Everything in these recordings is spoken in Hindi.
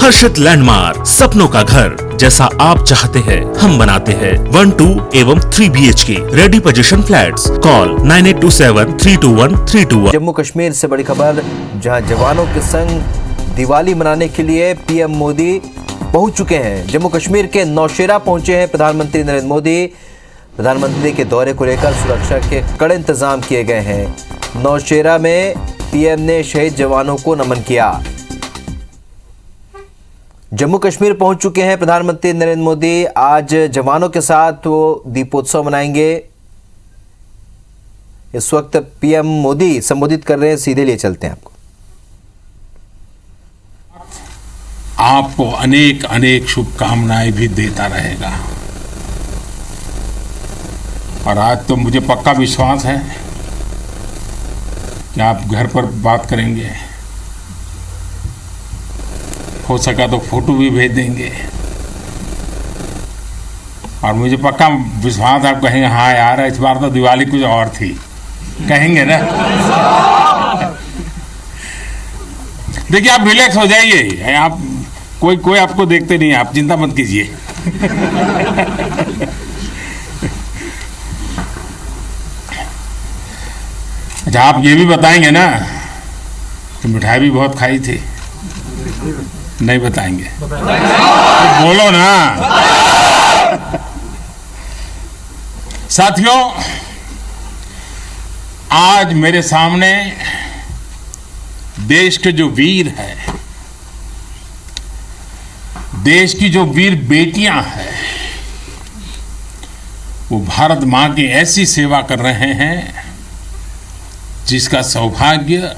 हर्षित लैंडमार्क, सपनों का घर जैसा आप चाहते हैं हम बनाते हैं। 1, 2 एवं 3 BHK ready position flats. Call 9827321321। Jammu Kashmir से बड़ी खबर, जहां जवानों के संग दिवाली मनाने के लिए पीएम मोदी पहुंच चुके हैं। जम्मू कश्मीर के नौशेरा पहुंचे हैं प्रधानमंत्री नरेंद्र मोदी। प्रधानमंत्री के दौरे को लेकर सुरक्षा के कड़े इंतजाम किए गए हैं। नौशेरा में पीएम ने शहीद जवानों को नमन किया। जम्मू कश्मीर पहुंच चुके हैं प्रधानमंत्री नरेंद्र मोदी। आज जवानों के साथ वो दीपोत्सव मनाएंगे। इस वक्त पीएम मोदी संबोधित कर रहे हैं, सीधे लिए चलते हैं आपको। आपको अनेक अनेक शुभकामनाएं भी देता रहेगा। और आज तो मुझे पक्का विश्वास है कि आप घर पर बात करेंगे, हो सका तो फोटो भी भेज देंगे। और मुझे पक्का विश्वास आप कहेंगे हाँ यार इस बार तो दिवाली कुछ और थी, कहेंगे ना। देखिए आप रिलैक्स हो जाइए, आप कोई आपको देखते नहीं, आप चिंता मत कीजिए। अच्छा आप ये भी बताएंगे ना कि मिठाई भी बहुत खाई थी? नहीं बताएंगे तो बोलो ना। साथियों, आज मेरे सामने देश के जो वीर हैं, देश की जो वीर बेटियां हैं, वो भारत मां की ऐसी सेवा कर रहे हैं जिसका सौभाग्य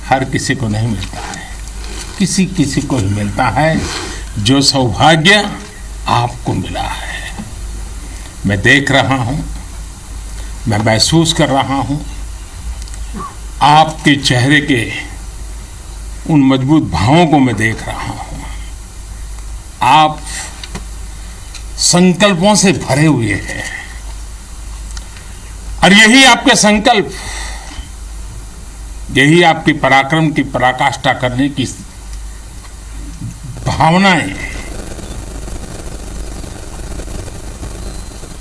हर किसी को नहीं मिलता है। किसी किसी को ही मिलता है जो सौभाग्य आपको मिला है। मैं देख रहा हूं, मैं महसूस कर रहा हूं आपके चेहरे के उन मजबूत भावों को मैं देख रहा हूं। आप संकल्पों से भरे हुए हैं और यही आपके संकल्प, यही आपके पराक्रम की पराकाष्ठा करने की भावनाएं,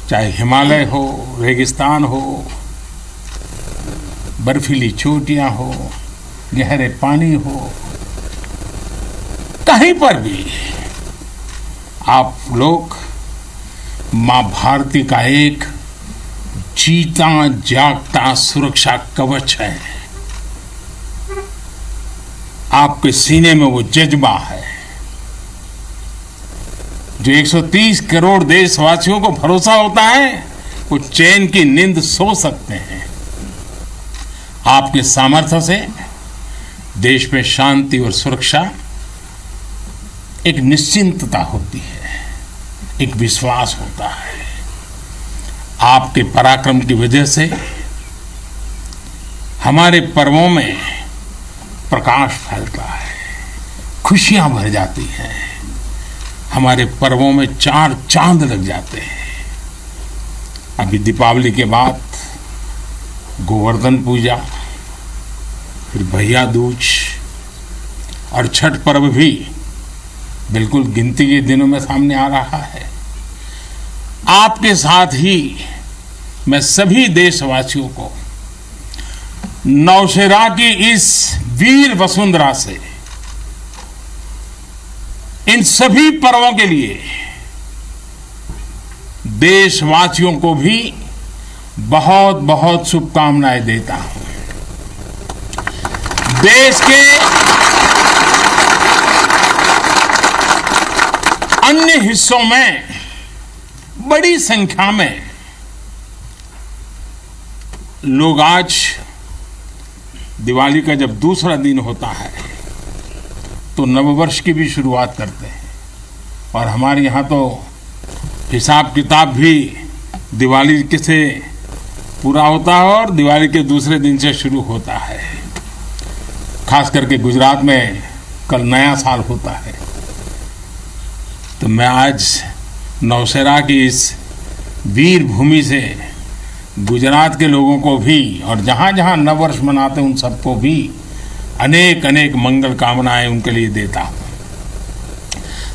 चाहे हिमालय हो, रेगिस्तान हो, बर्फीली चोटियां हो, गहरे पानी हो, कहीं पर भी आप लोग मां भारती का एक जीता जागता सुरक्षा कवच है। आपके सीने में वो जज्बा है जो 130 करोड़ देशवासियों को भरोसा होता है वो चैन की नींद सो सकते हैं। आपके सामर्थ्य से देश में शांति और सुरक्षा एक निश्चिंतता होती है, एक विश्वास होता है। आपके पराक्रम की वजह से हमारे पर्वों में प्रकाश फैलता है, खुशियां भर जाती हैं, हमारे पर्वों में 4 चांद लग जाते हैं। अभी दीपावली के बाद गोवर्धन पूजा, फिर भैया दूज और छठ पर्व भी बिल्कुल गिनती के दिनों में सामने आ रहा है। आपके साथ ही मैं सभी देशवासियों को नौशेरा की इस वीर वसुंधरा से इन सभी पर्वों के लिए देशवासियों को भी बहुत बहुत शुभकामनाएं देता हूं। देश के अन्य हिस्सों में बड़ी संख्या में लोग आज दिवाली का जब दूसरा दिन होता है तो नववर्ष की भी शुरुआत करते हैं। और हमारे यहाँ तो हिसाब किताब भी दिवाली के से पूरा होता है और दिवाली के दूसरे दिन से शुरू होता है। खास करके गुजरात में कल नया साल होता है। तो मैं आज नौशेरा की इस वीर भूमि से गुजरात के लोगों को भी और जहाँ जहाँ नववर्ष मनाते हैं उन सबको भी अनेक अनेक मंगल कामनाएं उनके लिए देता हूँ।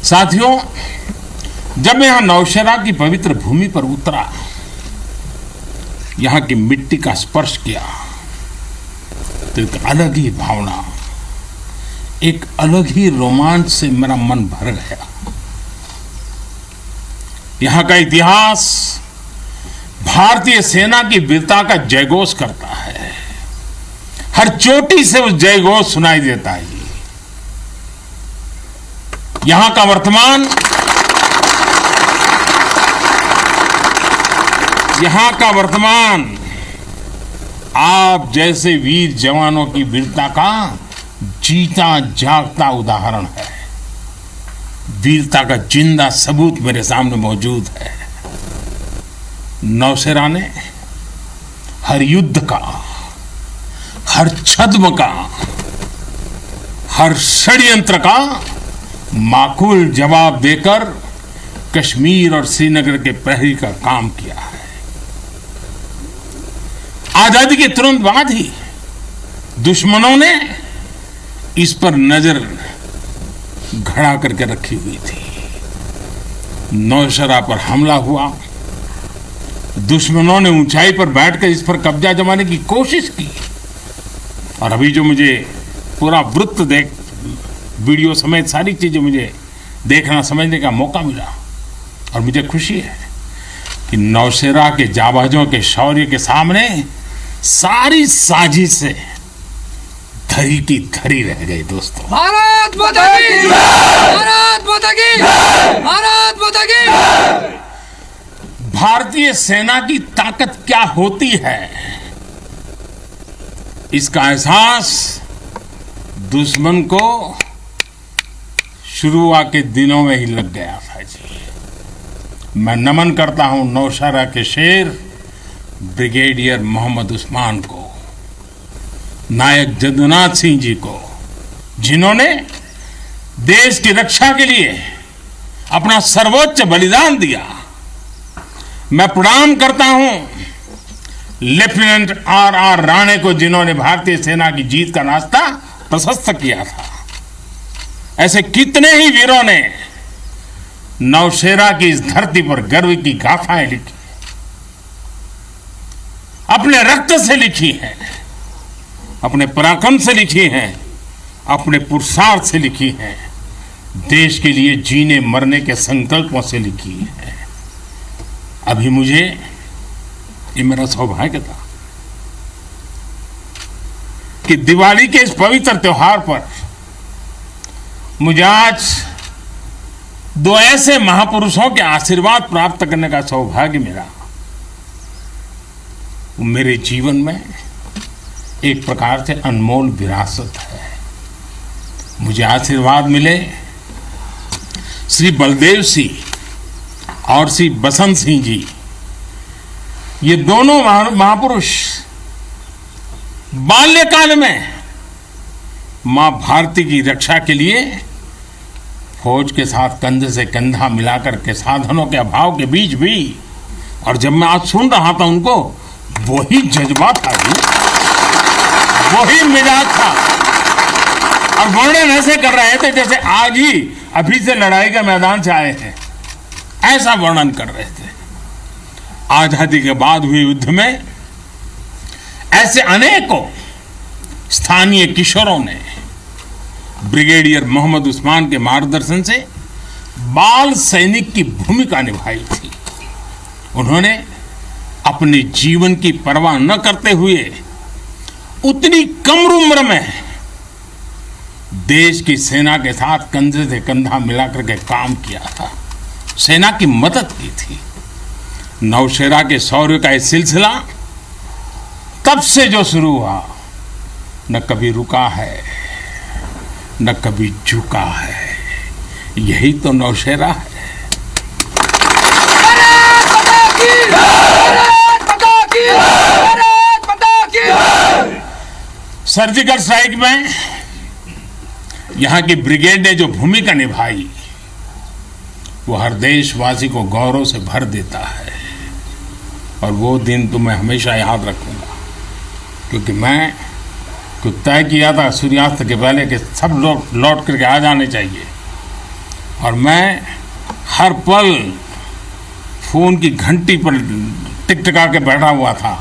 साथियों, जब मैं यहां नौशेरा की पवित्र भूमि पर उतरा, यहां की मिट्टी का स्पर्श किया, तो एक अलग ही भावना, एक अलग ही रोमांच से मेरा मन भर गया। यहां का इतिहास भारतीय सेना की वीरता का जयघोष करता है। हर चोटी से उस जयघोष सुनाई देता है। यहां का वर्तमान आप जैसे वीर जवानों की वीरता का जीता जागता उदाहरण है। वीरता का जिंदा सबूत मेरे सामने मौजूद है। नौशेरा ने हर युद्ध का, हर छद्म का, हर षड्यंत्र का माकूल जवाब देकर कश्मीर और श्रीनगर के प्रहरी का काम किया है। आजादी के तुरंत बाद ही दुश्मनों ने इस पर नजर घड़ा करके रखी हुई थी। नौशेरा पर हमला हुआ, दुश्मनों ने ऊंचाई पर बैठकर इस पर कब्जा जमाने की कोशिश की, और अभी जो मुझे पूरा वृत्त वीडियो समेत सारी चीजें मुझे देखना समझने का मौका मिला, और मुझे खुशी है कि नौशेरा के जाबाजों के शौर्य के सामने सारी साजिशें धरी की धरी रह गई। दोस्तों, भारत माता की, भारत माता की, भारत माता की। भारतीय सेना की ताकत क्या होती है, इसका एहसास दुश्मन को शुरुआत के दिनों में ही लग गया था जी। मैं नमन करता हूं नौशेरा के शेर ब्रिगेडियर मोहम्मद उस्मान को, नायक जदुनाथ सिंह जी को, जिन्होंने देश की रक्षा के लिए अपना सर्वोच्च बलिदान दिया। मैं प्रणाम करता हूं लेफ्टिनेंट आर राणे को, जिन्होंने भारतीय सेना की जीत का रास्ता प्रशस्त किया था। ऐसे कितने ही वीरों ने नौशेरा की इस धरती पर गर्व की गाथाएं लिखी, अपने रक्त से लिखी है, अपने पराक्रम से लिखी हैं, अपने पुरुषार्थ से लिखी हैं, देश के लिए जीने मरने के संकल्पों से लिखी है। अभी मुझे, ये मेरा सौभाग्य था कि दिवाली के इस पवित्र त्योहार पर मुझे आज दो ऐसे महापुरुषों के आशीर्वाद प्राप्त करने का सौभाग्य मिला। मेरे जीवन में एक प्रकार से अनमोल विरासत है। मुझे आशीर्वाद मिले श्री बलदेव सिंह और श्री बसंत सिंह जी। ये दोनों महापुरुष बाल्यकाल में मां भारती की रक्षा के लिए फौज के साथ कंधे से कंधा मिलाकर के साधनों के अभाव के बीच भी, और जब मैं आज सुन रहा था उनको, वही जज्बा था जी, वही मिजाज था, और वर्णन ऐसे कर रहे थे जैसे आज ही अभी से लड़ाई के मैदान से आए हैं, ऐसा वर्णन कर रहे थे। आजादी के बाद हुए युद्ध में ऐसे अनेकों स्थानीय किशोरों ने ब्रिगेडियर मोहम्मद उस्मान के मार्गदर्शन से बाल सैनिक की भूमिका निभाई थी। उन्होंने अपने जीवन की परवाह न करते हुए उतनी कम उम्र में देश की सेना के साथ कंधे से कंधा मिलाकर के काम किया था, सेना की मदद की थी। नौशेरा के शौर्य का यह सिलसिला तब से जो शुरू हुआ, न कभी रुका है, न कभी झुका है। यही तो नौशेरा है। सर्जिकल स्ट्राइक में यहां की ब्रिगेड ने जो भूमिका निभाई, वो हर देशवासी को गौरव से भर देता है, और वो दिन तो मैं हमेशा याद रखूंगा, क्योंकि मैं तय किया था सूर्यास्त के पहले कि सब लोग लौट करके आ जाने चाहिए। और मैं हर पल फोन की घंटी पर टिकटिका के बैठा हुआ था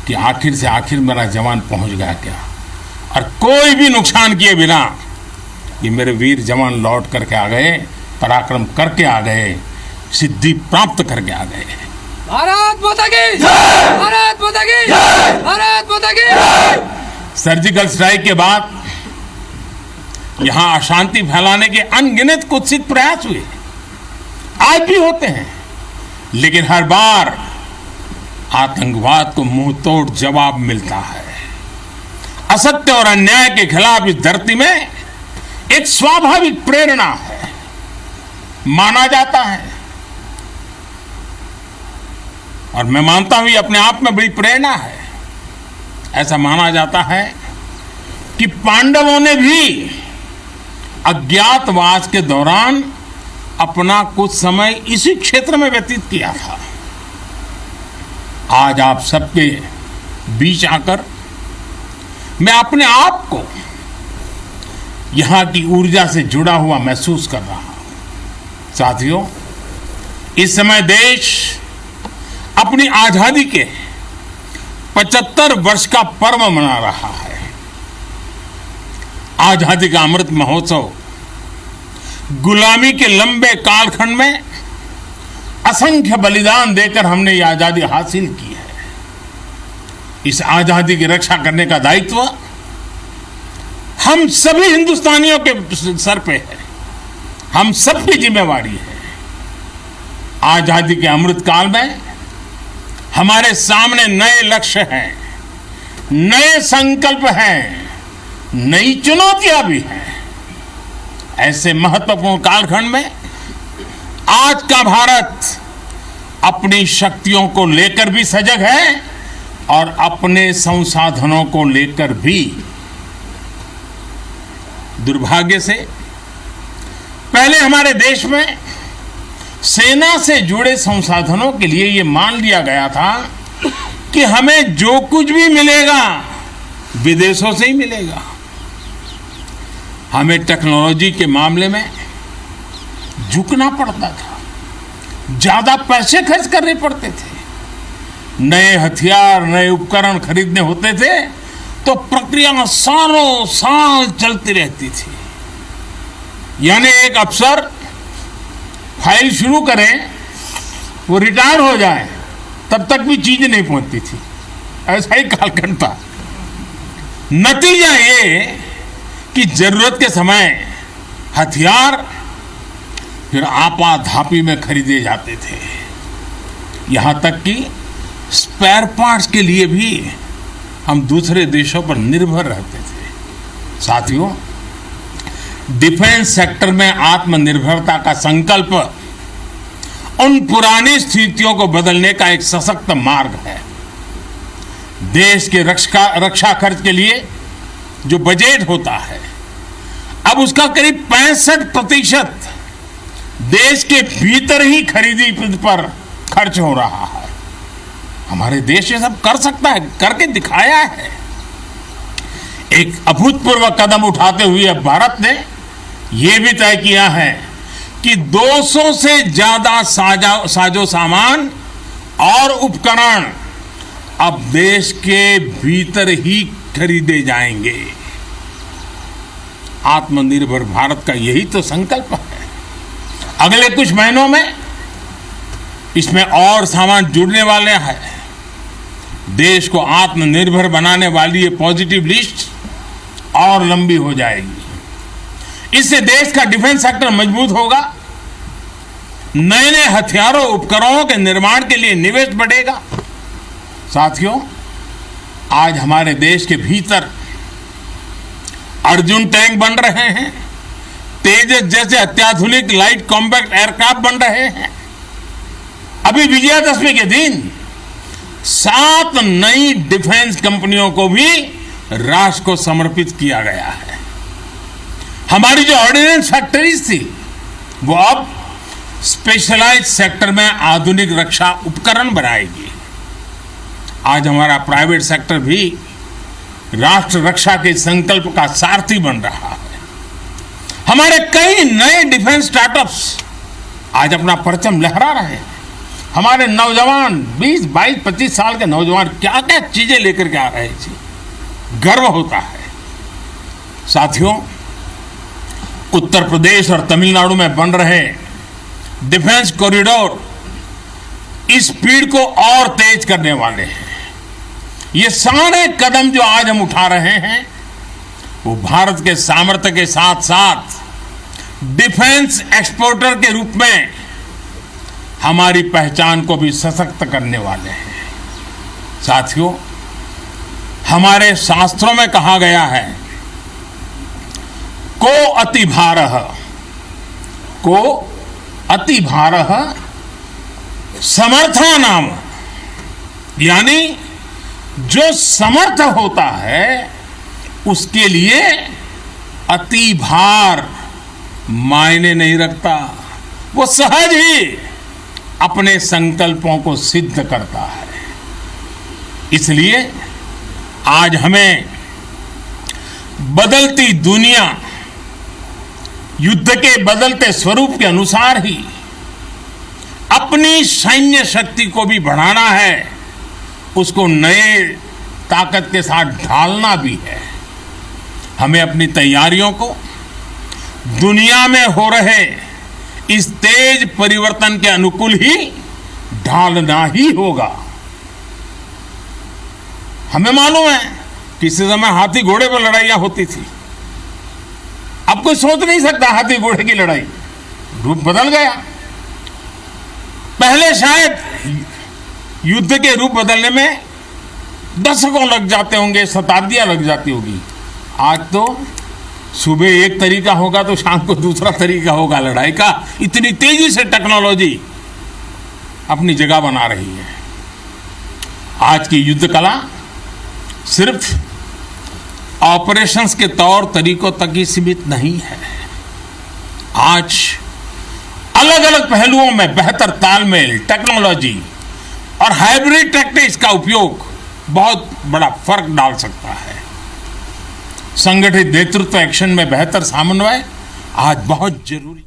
कि आखिर से आखिर मेरा जवान पहुंच गया क्या, और कोई भी नुकसान किए बिना ये मेरे वीर जवान लौट करके आ गए, पराक्रम करके आ गए, सिद्धि प्राप्त करके आ गए। भारत माता की जय, भारत माता की जय, भारत माता की जय। सर्जिकल स्ट्राइक के बाद यहां अशांति फैलाने के अनगिनत कुत्सित प्रयास हुए, आज भी होते हैं, लेकिन हर बार आतंकवाद को मुंह तोड़ जवाब मिलता है। असत्य और अन्याय के खिलाफ इस धरती में एक स्वाभाविक प्रेरणा है, माना जाता है, और मैं मानता हूं ये अपने आप में बड़ी प्रेरणा है। ऐसा माना जाता है कि पांडवों ने भी अज्ञातवास के दौरान अपना कुछ समय इसी क्षेत्र में व्यतीत किया था। आज आप सबके बीच आकर मैं अपने आप को यहां की ऊर्जा से जुड़ा हुआ महसूस कर रहा हूं। साथियों, इस समय देश अपनी आजादी के 75 वर्ष का पर्व मना रहा है। आजादी का अमृत महोत्सव गुलामी के लंबे कालखंड में असंख्य बलिदान देकर हमने ये आजादी हासिल की है। इस आजादी की रक्षा करने का दायित्व हम सभी हिंदुस्तानियों के सर पे है, हम सबकी जिम्मेवारी है। आजादी के अमृत काल में हमारे सामने नए लक्ष्य हैं, नए संकल्प हैं, नई चुनौतियां भी हैं। ऐसे महत्वपूर्ण कालखंड में आज का भारत अपनी शक्तियों को लेकर भी सजग है और अपने संसाधनों को लेकर भी। दुर्भाग्य से पहले हमारे देश में सेना से जुड़े संसाधनों के लिए ये मान लिया गया था कि हमें जो कुछ भी मिलेगा विदेशों से ही मिलेगा। हमें टेक्नोलॉजी के मामले में झुकना पड़ता था, ज्यादा पैसे खर्च करने पड़ते थे, नए हथियार नए उपकरण खरीदने होते थे तो प्रक्रिया सालों साल चलती रहती थी। यानी एक अफसर फाइल शुरू करें, वो रिटायर हो जाए, तब तक भी चीज नहीं पहुंचती थी। ऐसा ही कालखंड था। नतीजा ये कि जरूरत के समय हथियार फिर आपाधापी में खरीदे जाते थे। यहां तक कि स्पेयर पार्ट्स के लिए भी हम दूसरे देशों पर निर्भर रहते थे। साथियों, डिफेंस सेक्टर में आत्मनिर्भरता का संकल्प उन पुरानी स्थितियों को बदलने का एक सशक्त मार्ग है। देश के रक्षा खर्च के लिए जो बजट होता है, अब उसका करीब 65% देश के भीतर ही खरीदी पर खर्च हो रहा है। हमारे देश ये सब कर सकता है, करके दिखाया है। एक अभूतपूर्व कदम उठाते हुए अब भारत ने यह भी तय किया है कि 200 से ज्यादा साजो सामान और उपकरण अब देश के भीतर ही खरीदे जाएंगे। आत्मनिर्भर भारत का यही तो संकल्प है। अगले कुछ महीनों में इसमें और सामान जुड़ने वाले हैं। देश को आत्मनिर्भर बनाने वाली ये पॉजिटिव लिस्ट और लंबी हो जाएगी। इससे देश का डिफेंस सेक्टर मजबूत होगा, नए नए हथियारों उपकरणों के निर्माण के लिए निवेश बढ़ेगा। साथियों, आज हमारे देश के भीतर अर्जुन टैंक बन रहे हैं, तेजस जैसे अत्याधुनिक लाइट कॉम्पैक्ट एयरक्राफ्ट बन रहे हैं। अभी विजयादशमी के दिन 7 नई डिफेंस कंपनियों को भी राष्ट्र को समर्पित किया गया है। हमारी जो ऑर्डिनेंस फैक्ट्रीज थी वो अब स्पेशलाइज्ड सेक्टर में आधुनिक रक्षा उपकरण बनाएगी। आज हमारा प्राइवेट सेक्टर भी राष्ट्र रक्षा के संकल्प का सारथी बन रहा है। हमारे कई नए डिफेंस स्टार्टअप्स आज अपना परचम लहरा रहे हैं। हमारे नौजवान 20, 22, 25 साल के नौजवान क्या क्या चीजें लेकर के आ रहे हैं, गर्व होता है। साथियों, उत्तर प्रदेश और तमिलनाडु में बन रहे डिफेंस कॉरिडोर इस स्पीड को और तेज करने वाले हैं। ये सारे कदम जो आज हम उठा रहे हैं वो भारत के सामर्थ्य के साथ साथ डिफेंस एक्सपोर्टर के रूप में हमारी पहचान को भी सशक्त करने वाले हैं। साथियों, हमारे शास्त्रों में कहा गया है, को अति भारः समर्था नाम, यानी जो समर्थ होता है उसके लिए अति भार मायने नहीं रखता, वो सहज ही अपने संकल्पों को सिद्ध करता है। इसलिए आज हमें बदलती दुनिया, युद्ध के बदलते स्वरूप के अनुसार ही अपनी सैन्य शक्ति को भी बढ़ाना है, उसको नए ताकत के साथ ढालना भी है। हमें अपनी तैयारियों को दुनिया में हो रहे इस तेज परिवर्तन के अनुकूल ही ढालना ही होगा। हमें मालूम है किसी समय हाथी घोड़े पर लड़ाइयां होती थी, अब कोई सोच नहीं सकता हाथी घोड़े की लड़ाई, रूप बदल गया। पहले शायद युद्ध के रूप बदलने में दशकों लग जाते होंगे, शताब्दियां लग जाती होगी। आज तो सुबह एक तरीका होगा तो शाम को दूसरा तरीका होगा लड़ाई का। इतनी तेजी से टेक्नोलॉजी अपनी जगह बना रही है। आज की युद्ध कला सिर्फ ऑपरेशंस के तौर तरीकों तक ही सीमित नहीं है। आज अलग अलग पहलुओं में बेहतर तालमेल, टेक्नोलॉजी और हाइब्रिड टैक्टिक्स का उपयोग बहुत बड़ा फर्क डाल सकता है। संगठित नेतृत्व एक्शन में बेहतर समन्वय आज बहुत जरूरी